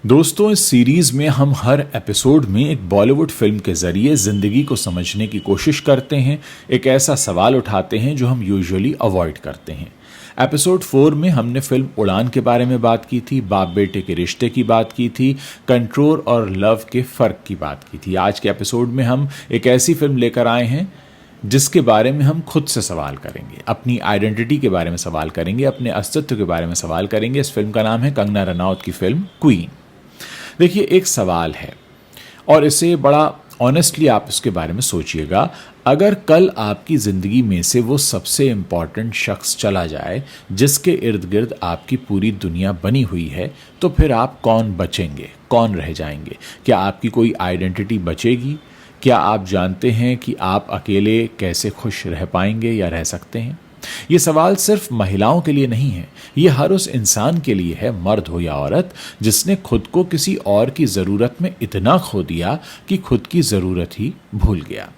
दोस्तों, इस सीरीज में हम हर एपिसोड में एक बॉलीवुड फिल्म के जरिए जिंदगी को समझने की कोशिश करते हैं। एक ऐसा सवाल उठाते हैं जो हम यूजुअली अवॉइड करते हैं। एपिसोड 4 में हमने फिल्म उड़ान के बारे में बात की थी, बाप बेटे के रिश्ते की बात की थी, कंट्रोल और लव के फर्क की बात की थी। आज के एपिसोड में हम एक ऐसी फिल्म लेकर आए हैं जिसके बारे में हम खुद से सवाल करेंगे, अपनी आइडेंटिटी के बारे में सवाल करेंगे, अपने अस्तित्व के बारे में सवाल करेंगे। इस फिल्म का नाम है कंगना रनौत की फिल्म क्वीन। देखिए, एक सवाल है और इसे बड़ा ऑनेस्टली आप इसके बारे में सोचिएगा। अगर कल आपकी ज़िंदगी में से वो सबसे इम्पॉर्टेंट शख्स चला जाए जिसके इर्द गिर्द आपकी पूरी दुनिया बनी हुई है, तो फिर आप कौन बचेंगे, कौन रह जाएंगे? क्या आपकी कोई आइडेंटिटी बचेगी? क्या आप जानते हैं कि आप अकेले कैसे खुश रह पाएंगे या रह सकते हैं? ये सवाल सिर्फ महिलाओं के लिए नहीं है, ये हर उस इंसान के लिए है, मर्द हो या औरत, जिसने खुद को किसी और की ज़रूरत में इतना खो दिया कि खुद की ज़रूरत ही भूल गया।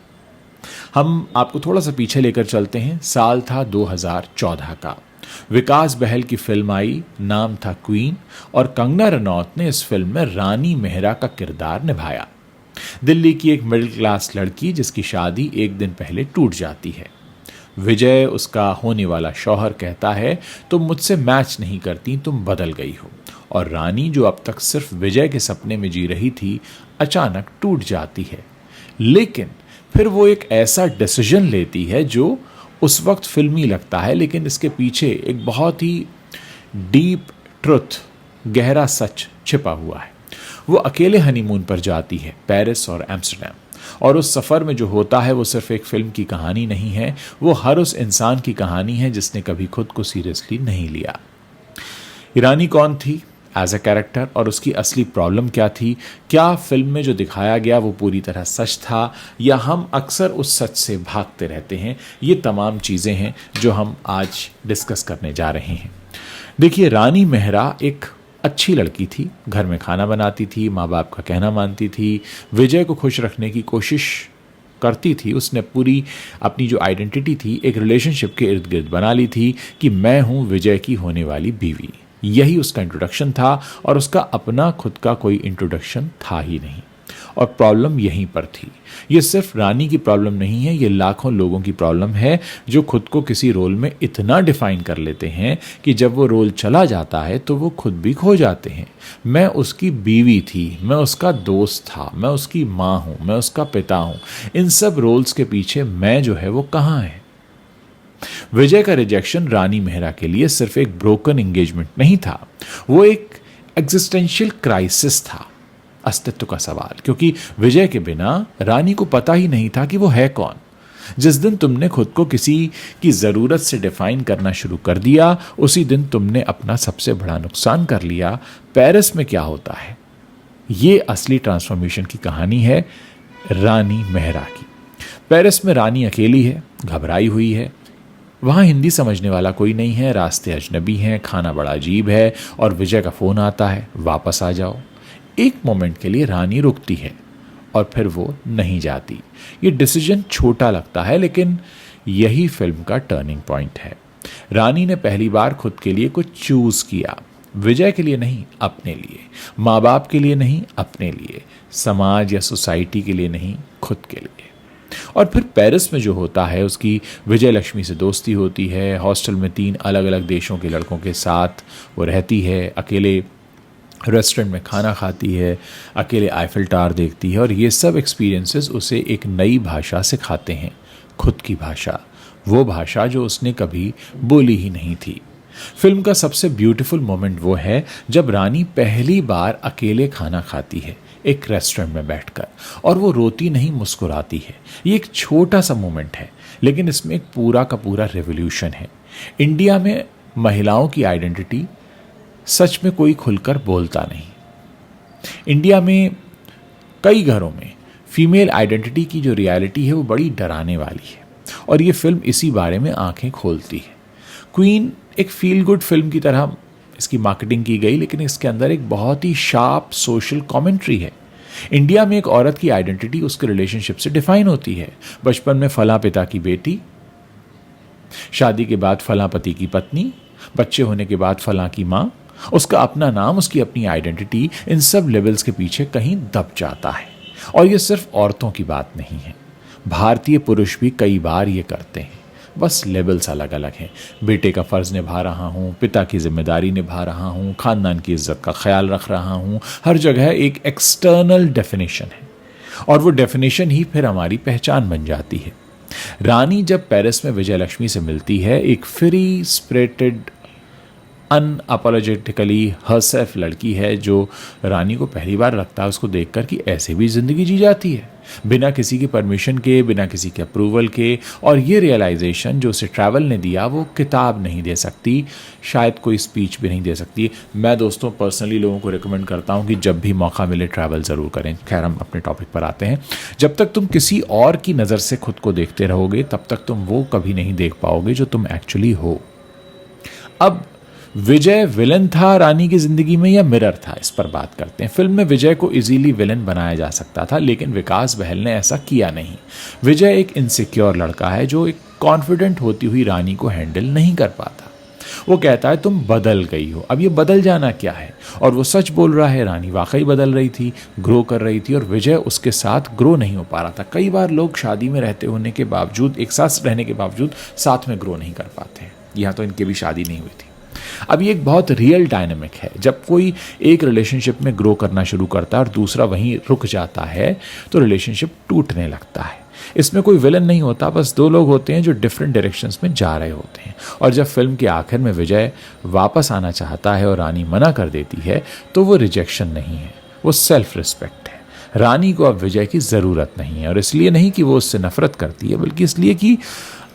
हम आपको थोड़ा सा पीछे लेकर चलते हैं। साल था 2014 का। विकास बहल की फिल्म आई, नाम था क्वीन, और कंगना रनौत ने इस फिल्म में रानी मेहरा का किरदार निभाया। दिल्ली की एक मिडिल क्लास लड़की जिसकी शादी एक दिन पहले टूट जाती है। विजय, उसका होने वाला शौहर, कहता है तुम मुझसे मैच नहीं करती, तुम बदल गई हो। और रानी, जो अब तक सिर्फ विजय के सपने में जी रही थी, अचानक टूट जाती है। लेकिन फिर वो एक ऐसा डिसीजन लेती है जो उस वक्त फिल्मी लगता है, लेकिन इसके पीछे एक बहुत ही डीप ट्रुथ, गहरा सच छिपा हुआ है। वो अकेले हनीमून पर जाती है, पेरिस और एम्स्टर्डम, और उस सफ़र में जो होता है वो सिर्फ एक फिल्म की कहानी नहीं है, वो हर उस इंसान की कहानी है जिसने कभी खुद को सीरियसली नहीं लिया। ईरानी कौन थी एज अ कैरेक्टर, और उसकी असली प्रॉब्लम क्या थी? क्या फिल्म में जो दिखाया गया वो पूरी तरह सच था, या हम अक्सर उस सच से भागते रहते हैं? ये तमाम चीज़ें हैं जो हम आज डिस्कस करने जा रहे हैं। देखिए, रानी मेहरा एक अच्छी लड़की थी, घर में खाना बनाती थी, माँ बाप का कहना मानती थी, विजय को खुश रखने की कोशिश करती थी। उसने पूरी अपनी जो आइडेंटिटी थी एक रिलेशनशिप के इर्द गिर्द बना ली थी कि मैं हूँ विजय की होने वाली बीवी। यही उसका इंट्रोडक्शन था, और उसका अपना खुद का कोई इंट्रोडक्शन था ही नहीं। और प्रॉब्लम यहीं पर थी। ये सिर्फ रानी की प्रॉब्लम नहीं है, ये लाखों लोगों की प्रॉब्लम है जो खुद को किसी रोल में इतना डिफाइन कर लेते हैं कि जब वो रोल चला जाता है तो वो खुद भी खो जाते हैं। मैं उसकी बीवी थी, मैं उसका दोस्त था, मैं उसकी माँ हूँ, मैं उसका पिता हूँ। इन सब रोल्स के पीछे मैं जो है वो कहाँ है? विजय का रिजेक्शन रानी मेहरा के लिए सिर्फ एक ब्रोकन एंगेजमेंट नहीं था, वो एक एग्जिस्टेंशियल क्राइसिस था, अस्तित्व का सवाल। क्योंकि विजय के बिना रानी को पता ही नहीं था कि वो है कौन। जिस दिन तुमने खुद को किसी की जरूरत से डिफाइन करना शुरू कर दिया, उसी दिन तुमने अपना सबसे बड़ा नुकसान कर लिया। पेरिस में क्या होता है, ये असली ट्रांसफॉर्मेशन की कहानी है रानी मेहरा की। पेरिस में रानी अकेली है, घबराई हुई है। वहां हिंदी समझने वाला कोई नहीं है, रास्ते अजनबी हैं, खाना बड़ा अजीब है, और विजय का फोन आता है, वापस आ जाओ। एक मोमेंट के लिए रानी रुकती है और फिर वो नहीं जाती। ये डिसीजन छोटा लगता है, लेकिन यही फिल्म का टर्निंग पॉइंट है। रानी ने पहली बार खुद के लिए कुछ चूज किया, विजय के लिए नहीं, अपने लिए, माँ बाप के लिए नहीं, अपने लिए, समाज या सोसाइटी के लिए नहीं, खुद के लिए। और फिर पेरिस में जो होता है, उसकी विजय लक्ष्मी से दोस्ती होती है, हॉस्टल में 3 अलग अलग देशों के लड़कों के साथ वो रहती है, अकेले रेस्टोरेंट में खाना खाती है, अकेले आईफिल टावर देखती है, और ये सब एक्सपीरियंसेस उसे एक नई भाषा सिखाते हैं, खुद की भाषा, वो भाषा जो उसने कभी बोली ही नहीं थी। फिल्म का सबसे ब्यूटीफुल मोमेंट वो है जब रानी पहली बार अकेले खाना खाती है एक रेस्टोरेंट में बैठकर, और वो रोती नहीं, मुस्कुराती है। ये एक छोटा सा मोमेंट है, लेकिन इसमें एक पूरा का पूरा रेवोल्यूशन है। इंडिया में महिलाओं की आइडेंटिटी सच में कोई खुलकर बोलता नहीं। इंडिया में कई घरों में फीमेल आइडेंटिटी की जो रियलिटी है वो बड़ी डराने वाली है, और ये फिल्म इसी बारे में आंखें खोलती है। क्वीन एक फील गुड फिल्म की तरह इसकी मार्केटिंग की गई, लेकिन इसके अंदर एक बहुत ही शार्प सोशल कमेंट्री है। इंडिया में एक औरत की आइडेंटिटी उसके रिलेशनशिप से डिफाइन होती है। बचपन में फला पिता की बेटी, शादी के बाद फला पति की पत्नी, बच्चे होने के बाद फलां की माँ, उसका अपना नाम, उसकी अपनी आइडेंटिटी इन सब लेबल्स के पीछे कहीं दब जाता है। और ये सिर्फ औरतों की बात नहीं है, भारतीय पुरुष भी कई बार ये करते हैं, बस लेबल्स अलग अलग हैं। बेटे का फर्ज निभा रहा हूँ, पिता की जिम्मेदारी निभा रहा हूँ, खानदान की इज्जत का ख्याल रख रहा हूँ, हर जगह एक एक्सटर्नल डेफिनेशन है और वो डेफिनेशन ही फिर हमारी पहचान बन जाती है। रानी जब पेरिस में विजय लक्ष्मी से मिलती है, एक फ्री स्पिरिटेड अनअपोलोजेटिकली हरसेल्फ लड़की है जो रानी को पहली बार लगता है उसको देखकर कि ऐसे भी जिंदगी जी जाती है, बिना किसी की परमिशन के, बिना किसी के अप्रूवल के। और ये रियलाइजेशन जो उसे ट्रैवल ने दिया वो किताब नहीं दे सकती, शायद कोई स्पीच भी नहीं दे सकती। मैं दोस्तों पर्सनली लोगों को रिकमेंड करता हूँ कि जब भी मौका मिले ट्रैवल ज़रूर करें। खैर हम अपने टॉपिक पर आते हैं। जब तक तुम किसी और की नज़र से खुद को देखते रहोगे तब तक तुम वो कभी नहीं देख पाओगे जो तुम एक्चुअली हो। अब विजय विलन था रानी की जिंदगी में या मिरर था, इस पर बात करते हैं। फिल्म में विजय को इजीली विलन बनाया जा सकता था, लेकिन विकास बहल ने ऐसा किया नहीं। विजय एक इनसिक्योर लड़का है जो एक कॉन्फिडेंट होती हुई रानी को हैंडल नहीं कर पाता। वो कहता है तुम बदल गई हो। अब ये बदल जाना क्या है? और वो सच बोल रहा है, रानी वाकई बदल रही थी, ग्रो कर रही थी और विजय उसके साथ ग्रो नहीं हो पा रहा था। कई बार लोग शादी में रहते होने के बावजूद, एक साथ रहने के बावजूद साथ में ग्रो नहीं कर पाते हैं। यहाँ तो इनकी भी शादी नहीं हुई थी। अब ये एक बहुत रियल डायनामिक है। जब कोई एक रिलेशनशिप में ग्रो करना शुरू करता है और दूसरा वहीं रुक जाता है तो रिलेशनशिप टूटने लगता है। इसमें कोई विलन नहीं होता, बस दो लोग होते हैं जो डिफरेंट डायरेक्शंस में जा रहे होते हैं। और जब फिल्म के आखिर में विजय वापस आना चाहता है और रानी मना कर देती है तो वो रिजेक्शन नहीं है, वो सेल्फ रिस्पेक्ट है। रानी को अब विजय की ज़रूरत नहीं है, और इसलिए नहीं कि वो उससे नफरत करती है, बल्कि इसलिए कि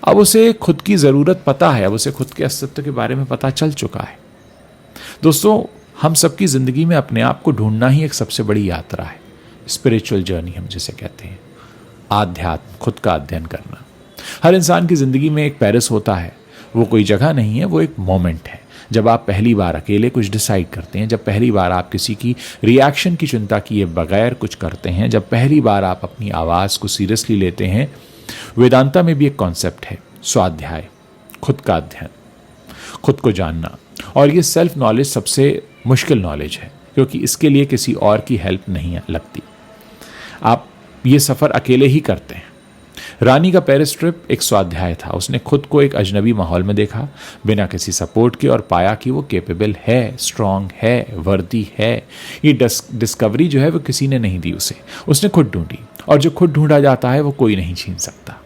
अब उसे खुद की ज़रूरत पता है, अब उसे खुद के अस्तित्व के बारे में पता चल चुका है। दोस्तों, हम सबकी ज़िंदगी में अपने आप को ढूंढना ही एक सबसे बड़ी यात्रा है। स्पिरिचुअल जर्नी हम जिसे कहते हैं, आध्यात्म, खुद का अध्ययन करना। हर इंसान की ज़िंदगी में एक पेरिस होता है। वो कोई जगह नहीं है, वो एक मोमेंट है। जब आप पहली बार अकेले कुछ डिसाइड करते हैं, जब पहली बार आप किसी की रिएक्शन की चिंता किए बगैर कुछ करते हैं, जब पहली बार आप अपनी आवाज़ को सीरियसली लेते हैं। वेदांता में भी एक कॉन्सेप्ट है, स्वाध्याय, खुद का अध्ययन, खुद को जानना। और ये सेल्फ नॉलेज सबसे मुश्किल नॉलेज है, क्योंकि इसके लिए किसी और की हेल्प नहीं लगती। आप ये सफ़र अकेले ही करते हैं। रानी का पेरिस ट्रिप एक स्वाध्याय था। उसने खुद को एक अजनबी माहौल में देखा, बिना किसी सपोर्ट के, और पाया कि वो कैपेबल है, स्ट्रांग है, वर्दी है। ये डिस्कवरी जो है वो किसी ने नहीं दी उसे, उसने खुद ढूंढी। और जो खुद ढूंढा जाता है वो कोई नहीं छीन सकता।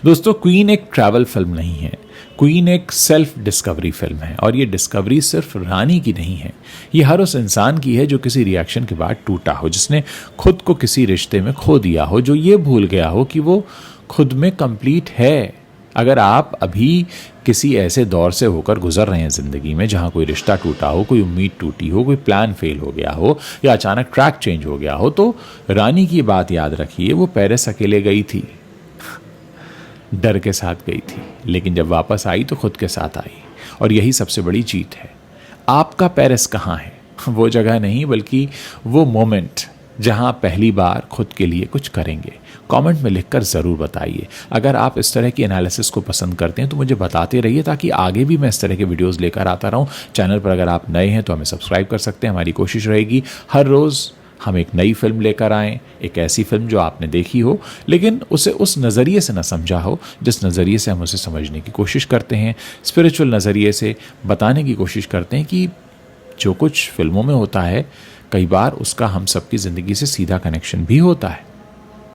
दोस्तों, क्वीन एक ट्रैवल फिल्म नहीं है, क्वीन एक सेल्फ डिस्कवरी फिल्म है। और ये डिस्कवरी सिर्फ रानी की नहीं है, ये हर उस इंसान की है जो किसी रिएक्शन के बाद टूटा हो, जिसने खुद को किसी रिश्ते में खो दिया हो, जो ये भूल गया हो कि वो खुद में कंप्लीट है। अगर आप अभी किसी ऐसे दौर से होकर गुजर रहे हैं ज़िंदगी में जहाँ कोई रिश्ता टूटा हो, कोई उम्मीद टूटी हो, कोई प्लान फेल हो गया हो या अचानक ट्रैक चेंज हो गया हो, तो रानी की बात याद रखिए। वो पेरिस अकेले गई थी, डर के साथ गई थी, लेकिन जब वापस आई तो खुद के साथ आई। और यही सबसे बड़ी जीत है। आपका पेरिस कहाँ है? वो जगह नहीं, बल्कि वो मोमेंट जहाँ पहली बार खुद के लिए कुछ करेंगे। कमेंट में लिखकर ज़रूर बताइए। अगर आप इस तरह की एनालिसिस को पसंद करते हैं तो मुझे बताते रहिए, ताकि आगे भी मैं इस तरह के वीडियोस लेकर आता रहूं। चैनल पर अगर आप नए हैं तो हमें सब्सक्राइब कर सकते हैं। हमारी कोशिश रहेगी हर रोज़ हम एक नई फिल्म लेकर आएँ, एक ऐसी फिल्म जो आपने देखी हो लेकिन उसे उस नज़रिए से न समझा हो जिस नज़रिए से हम उसे समझने की कोशिश करते हैं। स्पिरिचुअल नज़रिए से बताने की कोशिश करते हैं कि जो कुछ फिल्मों में होता है, कई बार उसका हम सबकी ज़िंदगी से सीधा कनेक्शन भी होता है।